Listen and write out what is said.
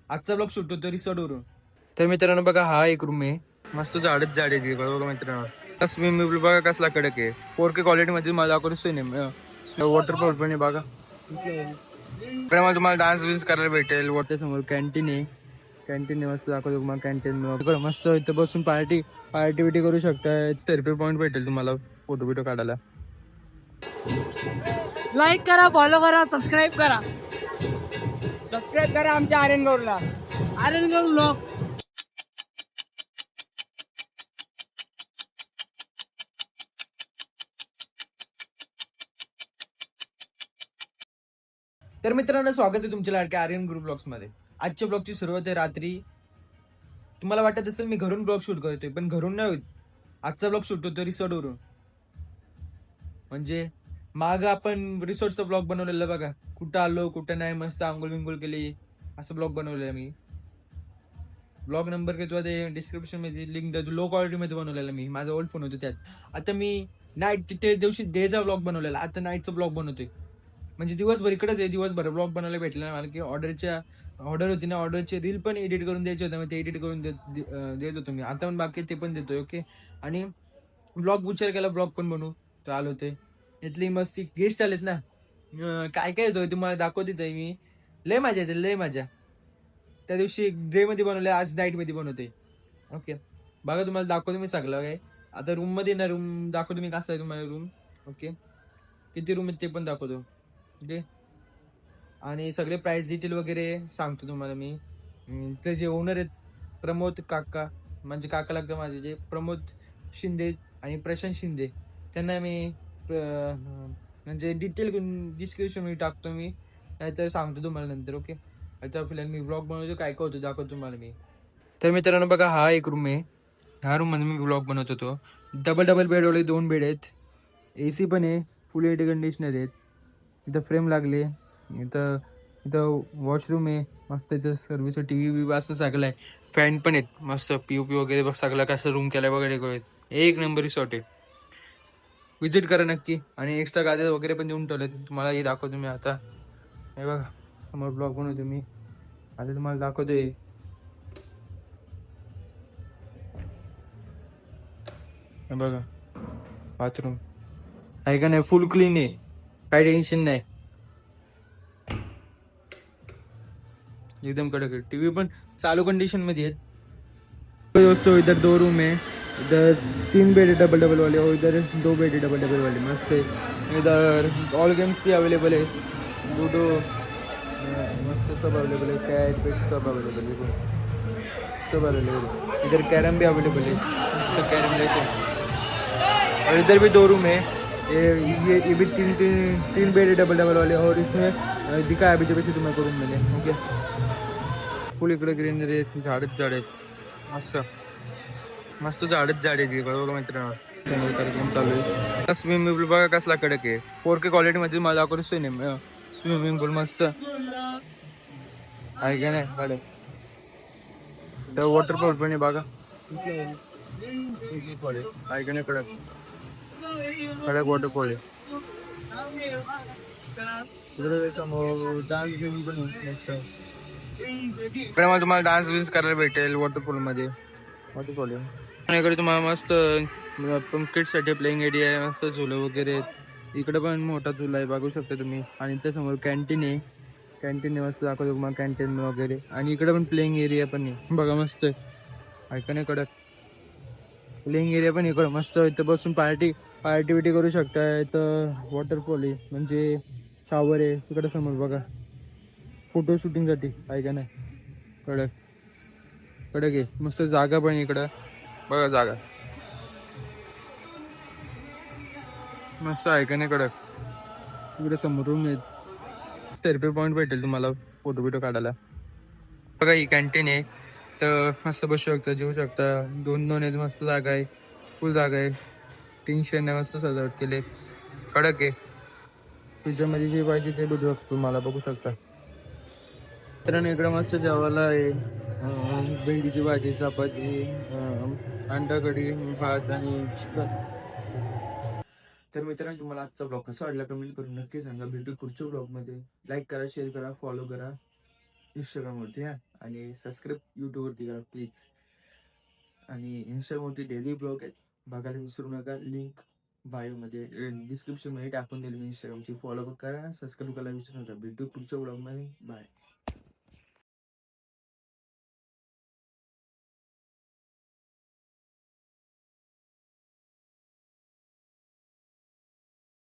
आजचा blog shoot होतो resort वरून. तर मित्रांनो बघा, हा एक रूम आहे. मस्त झाडच झाड आहे बघा मित्रांनो. स्विमिंग पूल बघा कसला कडक आहे. 4K क्वालिटी मध्ये मला दाखवतो वॉटरफॉल पण आहे बघा. तुम्हाला डान्स बिन्स करायला भेटेल. वॉटर समोर कॅन्टीन आहे. कॅन्टीन मस्त दाखवतो तुम्हाला. कॅन्टीन मस्त इथं बसून पार्टी पार्टी बिटी करू शकताय. थेरपी पॉईंट भेटेल तुम्हाला फोटो बिटो काढायला. लाईक करा, फॉलो करा, सबस्क्राईब करा. सबस्क्राईब करा आमच्या आर्यनगौरला. आर्यनगौर व्लॉग्स. तर मित्रांनो, स्वागत आहे तुमच्या लाडक्या आर्यन ग्रुप ब्लॉग्स मध्ये. आजच्या ब्लॉगची सुरुवात आहे रात्री. तुम्हाला वाटत असेल मी घरून ब्लॉग शूट करतोय, पण घरून नाही होत. आजचा ब्लॉग शूट होतो रिसॉर्ट वरून. म्हणजे माग आपण रिसॉर्टचा ब्लॉग बनवलेला बघा. कुठं आलो कुठं नाही, मस्त आंघोळ बिंघोळ केली, असं ब्लॉग बनवलेला मी. ब्लॉग नंबर घेतो ते डिस्क्रिप्शन मध्ये लिंक देतो. लो क्वालिटी मध्ये बनवलेला मी. माझा ओल्ड फोन होतो त्यात. आता मी नाईट ते दिवशी डेचा ब्लॉग बनवलेला, आता नाईटचा ब्लॉग बनवतोय. म्हणजे दिवसभर इकडेच आहे. दिवसभर ब्लॉग बनवायला भेटला मला, की ऑर्डर होती ना, ऑर्डरचे रील पण एडिट करून द्यायचे होते. मग ते एडिट करून देत होतो मी. आता पण बाकी ते पण देतोय. ओके. आणि ब्लॉग विचार केला ब्लॉग पण बनवू तर आलो ते. इथली मस्ती गेस्ट आलेत ना. काय काय येतोय तुम्हाला दाखवते मी. लय मजा येते, लय मजा. त्या दिवशी डे मध्ये बनवले, आज नाईट मध्ये बनवते. ओके. बघा तुम्हाला दाखवतो मी सगळं काय. आता रूम मध्ये ना, रूम दाखवतो मी कसं आहे तुम्हाला रूम. ओके. किती रूम आहेत ते पण दाखवतो. ओके. आणि सगळे प्राइस डिटेल वगैरे सांगतो तुम्हाला मी. ते जे ओनर आहेत प्रमोद काका, म्हणजे काका लागतं माझे, जे प्रमोद शिंदे आणि प्रशांत शिंदे, त्यांना मी म्हणजे डिटेल डिस्क्रिप्शन मध्ये टाकतो मी. नाहीतर सांगतो तुम्हाला नंतर. ओके. आता फिलहाल मी ब्लॉग बनवतो, काय काय होतं दाखवतो तुम्हाला मी. तर मित्रांनो बघा, हा एक रूम आहे. ह्या रूम मध्ये मी ब्लॉग बनवत होतो. डबल डबल बेडवाले 2 बेड आहेत. AC पण आहे. फुल एअर कंडिशनर आहेत. इथं फ्रेम लागले. इथं इथं वॉशरूम आहे. मस्त इथं सर्व्हिस टीव्ही बी असं सगळं आहे. फॅन पण आहेत मस्त. POP वगैरे बघ सगळं कसं रूम केलं वगैरे. एक नंबर रिसॉर्ट आहे. विजिट करा नक्की. आणि एक्स्ट्रा गाद्या वगैरे पण देऊन ठेवले, तुम्हाला हे दाखवतो मी आता. हे बघा समोर ब्लॉग बनवतो मी. आता तुम्हाला दाखवतोय. हे बघा बाथरूम आहे का नाही, फुल क्लीन आहे. काही टेन्शन नाही. एकदम कडक आहे. टीव्ही पण चालू कंडिशन मध्ये आहेत. दोस्तों इधर 2 रूम है. इधर 3 बेड है डबल डबल वाले, और इधर 2 बेड है डबल डबल वाले. मस्त है. इधर ऑल गेम्स भी अवेलेबल है. लूडो मस्त सब अवेलेबल है. कैट पेट सब अवेलेबल है. सब अवेलेबल है. इधर कैरम भी अवेलेबल है. सब कैरम लेते हैं. और इधर भी 2 रूम है. ये भी तीन बेड है डबल डबल वाले. और इसमें दिखा है अभी जब तुम्हारे को रूम मिले. ओके. फुल इकडे ग्रीनरी, झाडच झाड आहेत. मस्त मस्त झाडच झाड आहे बघा मित्रांनो. कार्यक्रम चालू आहे. स्विमिंग पूल बघा कसला कडक आहे. 4K क्वालिटी मध्ये मला दाखवतो स्विमिंग पूल. मस्त आहे का नाही कडक. तर वॉटरफॉल पण आहे बघा. आहे का नाही कडक. कडक वॉटरफॉल आहे. डान्स गेम पण मस्त. तुम्हाला डान्स बिन्स करायला भेटेल वॉटरफॉल मध्ये. वॉटरफॉल आहे इकडे. तुम्हाला मस्त किड्स साठी प्लेइंग एरिया आहे. मस्त झुलं वगैरे. इकडे पण मोठा झुला आहे, बघू शकता तुम्ही. आणि त्यासमोर कॅन्टीन आहे. कॅन्टीन मस्त दाखवतो तुम्हाला, कॅन्टीन वगैरे. आणि इकडे पण प्लेइंग एरिया पण आहे बघा. मस्त ऐका नाही कडक. प्लेइंग एरिया पण इकडं मस्त. इथं बसून पार्टी पार्टी बिटी करू शकता. इथं वॉटरफॉल आहे, म्हणजे शावर आहे तिकडे समोर बघा. फोटो शूटिंग साठी ऐका नाही कडक. कडक आहे मस्त. जागा पण इकडं बघा. जागा मस्त आहे का नाही कडक. इकडे समोर रूम आहेत. थेरपी पॉईंट भेटेल तुम्हाला फोटो बिटो काढायला. बघा ही कॅन्टीन आहे. तर मस्त बसू शकता, जेवू शकता. 2-2 आहेत. मस्त जागा आहे. फुल जागा आहे. टेन्शन नाही. मस्त सजावट केले. कडक आहे. तुझ्यामध्ये जे पाहिजे ते बघू शकतो, तुम्हाला बघू शकता. तर इकडे मस्त जेवायला आहे. भेंडीची भाजी, चपाती, अंडा कढी, भात आणि चिकन. तर मित्रांनो, तुम्हाला आजचा ब्लॉग कसा वाटला कमेंट करून नक्की सांगा. भेटू पुढच्या ब्लॉग मध्ये. लाईक करा, शेअर करा, फॉलो करा. इंस्टाग्रामवरती हा, आणि सबस्क्राईब युट्यूबवरती करा प्लीज. आणि इंस्टाग्रामवरती डेली ब्लॉग आहेत, बघायला विसरू नका. लिंक बायोमध्ये डिस्क्रिप्शन मध्ये टाकून देईल मी इंस्टाग्रामची. फॉलो करा, सबस्क्राईब करायला विसरू नका. भेटू पुढच्या ब्लॉगमध्ये. बाय.